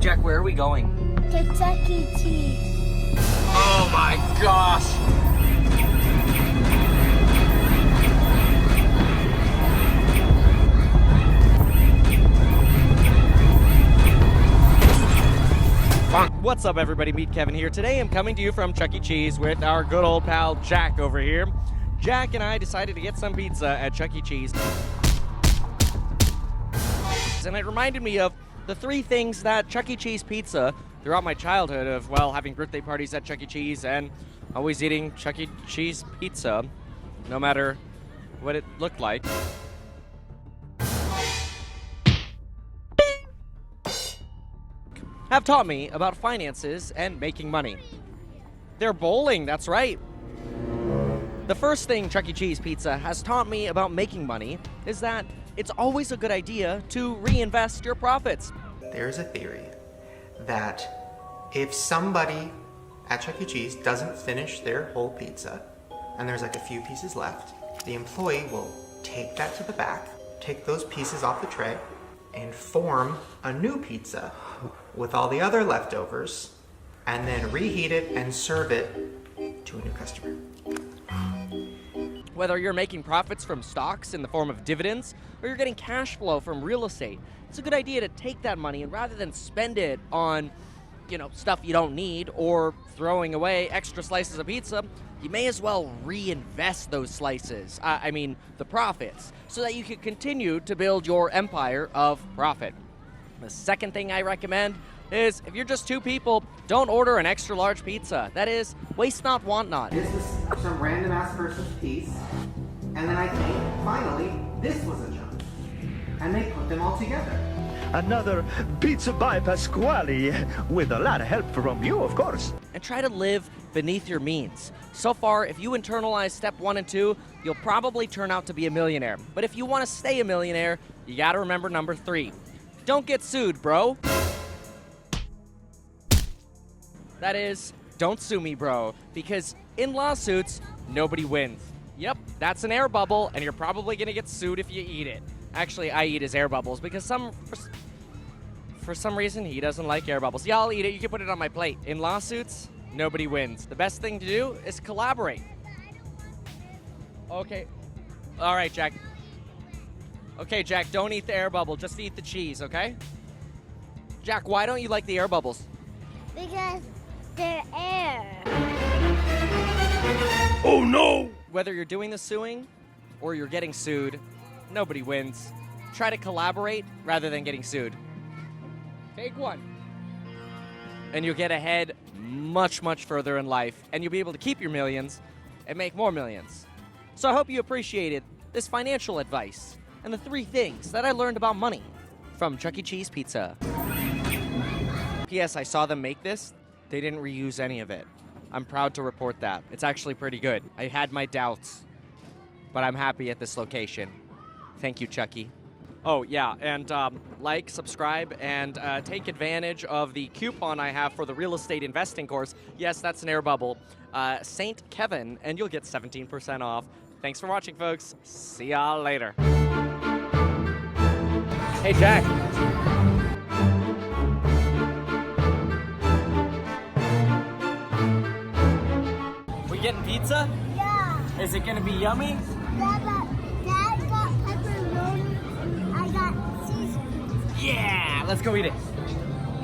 Jack, where are we going? To Chuck E. Cheese. Oh my gosh! What's up, everybody? Meet Kevin here. Today I'm coming to you from Chuck E. Cheese with our good old pal Jack over here. Jack and I decided to get some pizza at Chuck E. Cheese. And it reminded me of the three things that Chuck E. Cheese pizza throughout my childhood of, well, having birthday parties at Chuck E. Cheese and always eating Chuck E. Cheese pizza, no matter what it looked like. Have taught me about finances and making money. They're bowling, that's right. The first thing Chuck E. Cheese pizza has taught me about making money is that it's always a good idea to reinvest your profits. There's a theory that if somebody at Chuck E. Cheese doesn't finish their whole pizza and there's like a few pieces left, the employee will take that to the back, take those pieces off the tray, and form a new pizza with all the other leftovers, and then reheat it and serve it to a new customer. Whether you're making profits from stocks in the form of dividends or you're getting cash flow from real estate, it's a good idea to take that money and rather than spend it on, stuff you don't need or throwing away extra slices of pizza, you may as well reinvest those slices, the profits, so that you can continue to build your empire of profit. The second thing I recommend is if you're just two people, don't order an extra large pizza. That is, waste not, want not. This was some random ass person's piece, and then I think, finally, this was a junk. And they put them all together. Another pizza by Pasquale, with a lot of help from you, of course. And try to live beneath your means. So far, if you internalize step 1 and 2, you'll probably turn out to be a millionaire. But if you want to stay a millionaire, you gotta remember number 3. Don't get sued, bro. That is, don't sue me, bro. Because in lawsuits, nobody wins. Yep, that's an air bubble, and you're probably gonna get sued if you eat it. Actually, I eat his air bubbles because for some reason he doesn't like air bubbles. Yeah, I'll eat it. You can put it on my plate. In lawsuits, nobody wins. The best thing to do is collaborate. Okay. All right, Jack. Okay, Jack, don't eat the air bubble. Just eat the cheese, okay? Jack, why don't you like the air bubbles? Because they're air. Oh no! Whether you're doing the suing or you're getting sued, nobody wins. Try to collaborate rather than getting sued. Take one. And you'll get ahead much, much further in life, and you'll be able to keep your millions and make more millions. So I hope you appreciated this financial advice and the 3 things that I learned about money from Chuck E. Cheese Pizza. P.S. I saw them make this. They didn't reuse any of it. I'm proud to report that. It's actually pretty good. I had my doubts, but I'm happy at this location. Thank you, Chucky. Oh, yeah, and like, subscribe, and take advantage of the coupon I have for the real estate investing course. Yes, that's an air bubble. Saint Kevin, and you'll get 17% off. Thanks for watching, folks. See y'all later. Hey, Jack. We getting pizza? Yeah. Is it gonna be yummy? Dad got pepperoni and I got Caesar. Yeah, let's go eat it.